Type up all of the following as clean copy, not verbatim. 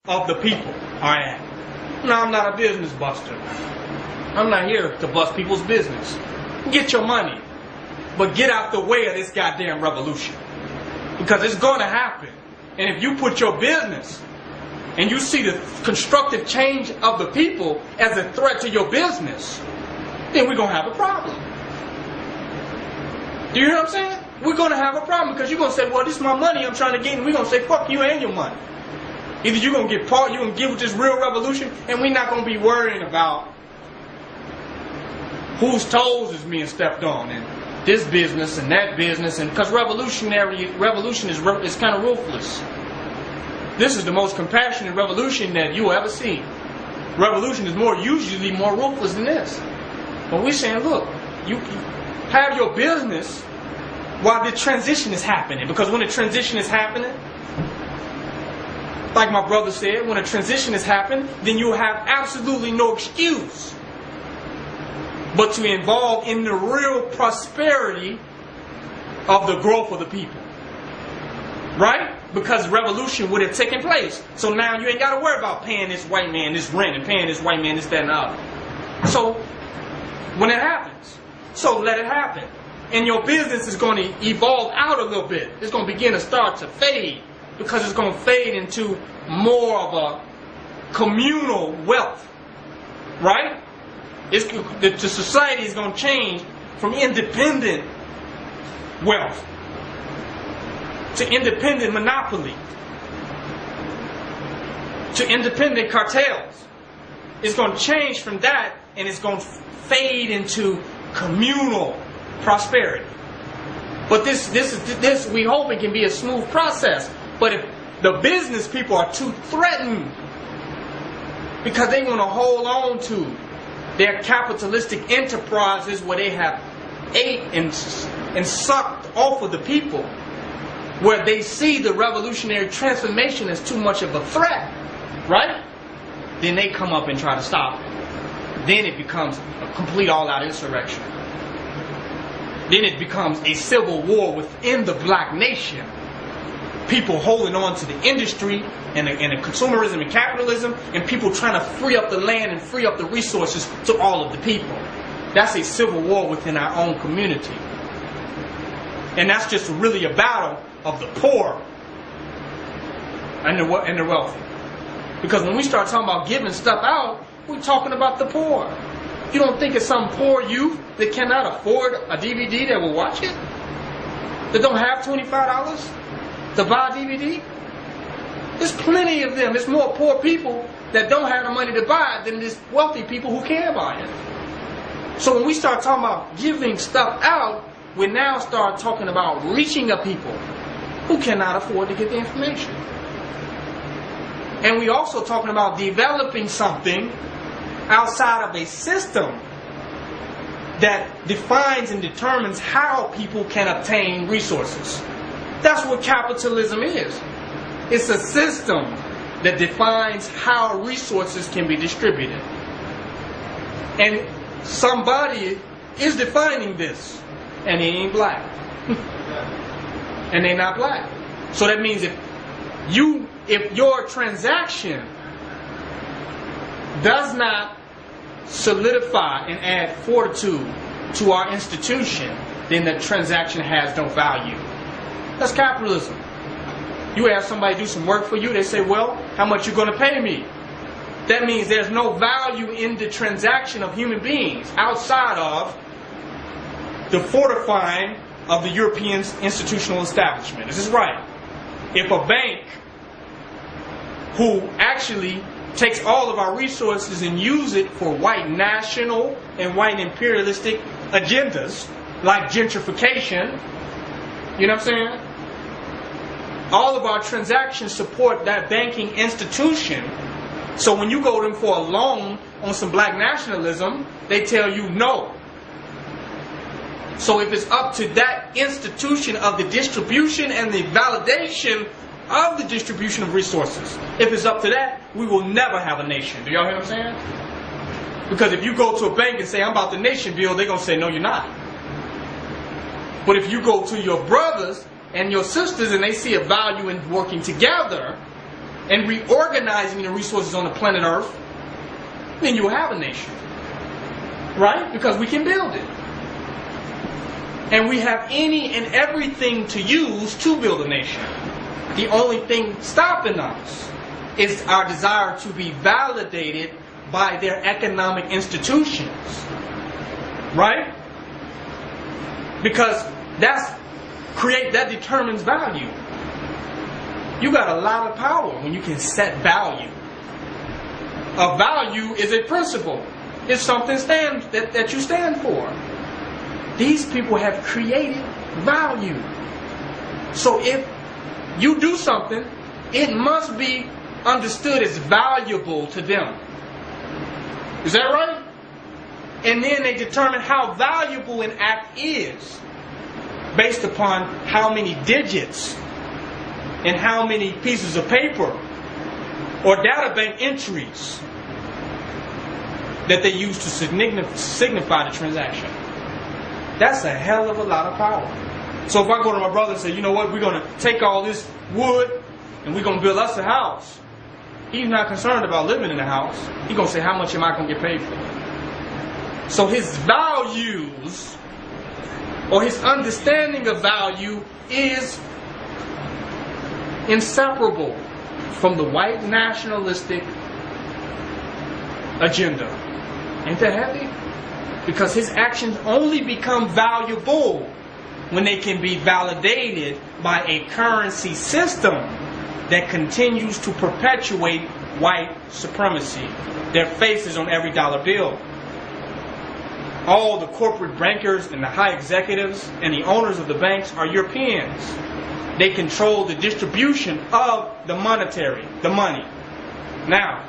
of the people. I am. No, I'm not a business buster. I'm not here to bust people's business. Get your money, but get out the way of this goddamn revolution. Because it's going to happen. And if you put your business and you see the constructive change of the people as a threat to your business, then we're going to have a problem. Do you hear what I'm saying? We're going to have a problem because you're going to say, well, this is my money I'm trying to get, and we're going to say, fuck you and your money. Either you're going to get part, you're going to give with this real revolution, and we're not going to be worrying about whose toes is being stepped on, and this business and that business, and because revolution is kind of ruthless. This is the most compassionate revolution that you will ever see. Revolution is usually more ruthless than this. But we're saying, look, you have your business while the transition is happening. Because when the transition is happening, like my brother said, when a transition is happening, then you have absolutely no excuse but to involve in the real prosperity of the growth of the people. Right? Because revolution would have taken place. So now you ain't got to worry about paying this white man this rent and paying this white man this, that, and the other. So when it happens, so let it happen. And your business is going to evolve out a little bit. It's going to begin to start to fade because it's going to fade into more of a communal wealth. Right? The society is going to change from independent wealth to independent monopoly to independent cartels. It's going to change from that, and it's going to fade into communal prosperity. But this we hope it can be a smooth process. But if the business people are too threatened because they want to hold on to their capitalistic enterprises where they have ate and sucked off of the people, where they see the revolutionary transformation as too much of a threat, right? Then they come up and try to stop it. Then it becomes a complete all-out insurrection. Then it becomes a civil war within the black nation. People holding on to the industry and the consumerism and capitalism, and people trying to free up the land and free up the resources to all of the people. That's a civil war within our own community. And that's just really a battle of the poor and the wealthy. Because when we start talking about giving stuff out, we're talking about the poor. You don't think it's some poor youth that cannot afford a DVD that will watch it? That don't have $25 to buy a DVD? There's plenty of them. There's more poor people that don't have the money to buy it than there's wealthy people who can buy it. So when we start talking about giving stuff out, we now start talking about reaching a people who cannot afford to get the information. And we also talking about developing something outside of a system that defines and determines how people can obtain resources. That's what capitalism is. It's a system that defines how resources can be distributed. And somebody is defining this, and he ain't black. And they're not black. So that means if your transaction does not solidify and add fortitude to our institution, then the transaction has no value. That's capitalism. You have somebody do some work for you, they say, well, how much you going to pay me? That means there's no value in the transaction of human beings outside of the fortifying of the European institutional establishment. This is right. If a bank who actually takes all of our resources and use it for white national and white imperialistic agendas, like gentrification, you know what I'm saying? All of our transactions support that banking institution. So when you go to them for a loan on some black nationalism, they tell you no. So if it's up to that institution of the distribution and the validation of the distribution of resources, if it's up to that, we will never have a nation. Do y'all hear what I'm saying? Because if you go to a bank and say, I'm about the nation bill, they're going to say, no, you're not. But if you go to your brothers and your sisters and they see a value in working together, and reorganizing the resources on the planet Earth, then you'll have a nation. Right? Because we can build it. And we have any and everything to use to build a nation. The only thing stopping us is our desire to be validated by their economic institutions. Right? Because that determines value. You got a lot of power when you can set value. A value is a principle. It's something that you stand for. These people have created value. So if you do something, it must be understood as valuable to them. Is that right? And then they determine how valuable an act is based upon how many digits and how many pieces of paper or data bank entries that they use to signify the transaction. That's a hell of a lot of power. So if I go to my brother and say, you know what, we're going to take all this wood and we're going to build us a house. He's not concerned about living in the house. He's going to say, how much am I going to get paid for it? So his values or his understanding of value is inseparable from the white nationalistic agenda. Ain't that heavy? Because his actions only become valuable when they can be validated by a currency system that continues to perpetuate white supremacy. Their faces on every dollar bill. All the corporate bankers and the high executives and the owners of the banks are Europeans. They control the distribution of the money. Now,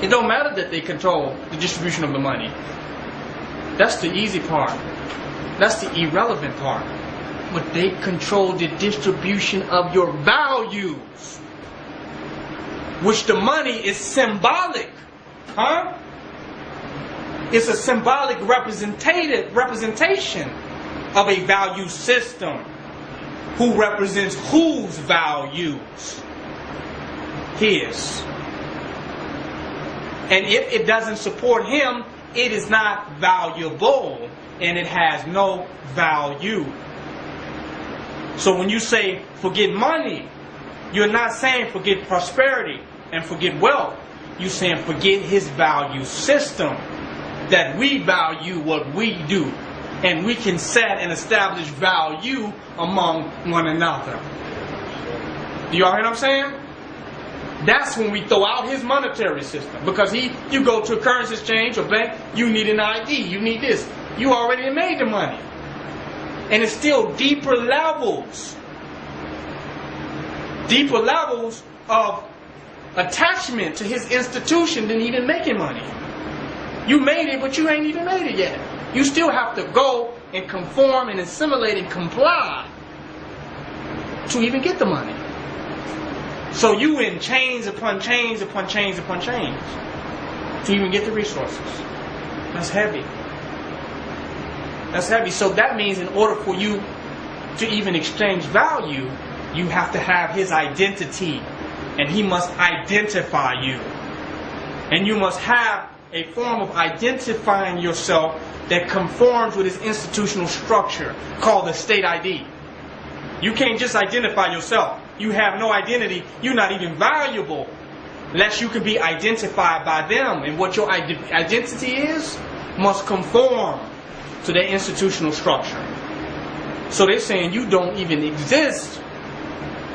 it don't matter that they control the distribution of the money. That's the easy part. That's the irrelevant part. But they control the distribution of your values, which the money is symbolic. Huh? It's a symbolic representation of a value system. Who represents whose values? His. And if it doesn't support him, it is not valuable and it has no value. So when you say forget money, you're not saying forget prosperity and forget wealth. You're saying forget his value system. That we value what we do. And we can set and establish value among one another. Do y'all hear what I'm saying? That's when we throw out his monetary system. Because you go to a currency exchange or bank, you need an ID, you need this. You already made the money. And it's still deeper levels of attachment to his institution than even making money. You made it, but you ain't even made it yet. You still have to go and conform and assimilate and comply to even get the money. So you in chains upon chains upon chains upon chains to even get the resources. That's heavy. That's heavy. So that means in order for you to even exchange value, you have to have his identity. And he must identify you. And you must have a form of identifying yourself that conforms with his institutional structure called the state ID. You can't just identify yourself. You have no identity. You're not even valuable unless you can be identified by them. And what your identity is must conform to their institutional structure. So they're saying you don't even exist.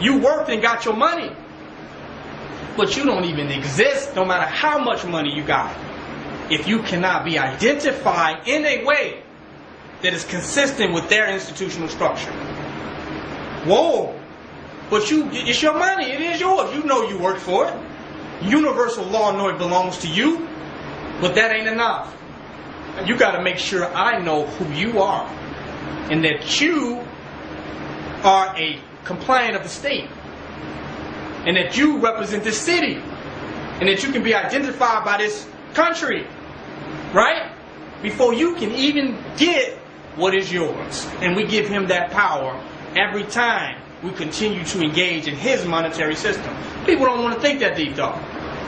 You worked and got your money, but you don't even exist no matter how much money you got. If you cannot be identified in a way that is consistent with their institutional structure. Whoa! But it's your money. It is yours. You know you worked for it. Universal law know it belongs to you. But that ain't enough. You got to make sure I know who you are. And that you are a compliant of the state. And that you represent this city. And that you can be identified by this country, right? Before you can even get what is yours. And we give him that power every time we continue to engage in his monetary system. People don't want to think that deep, though.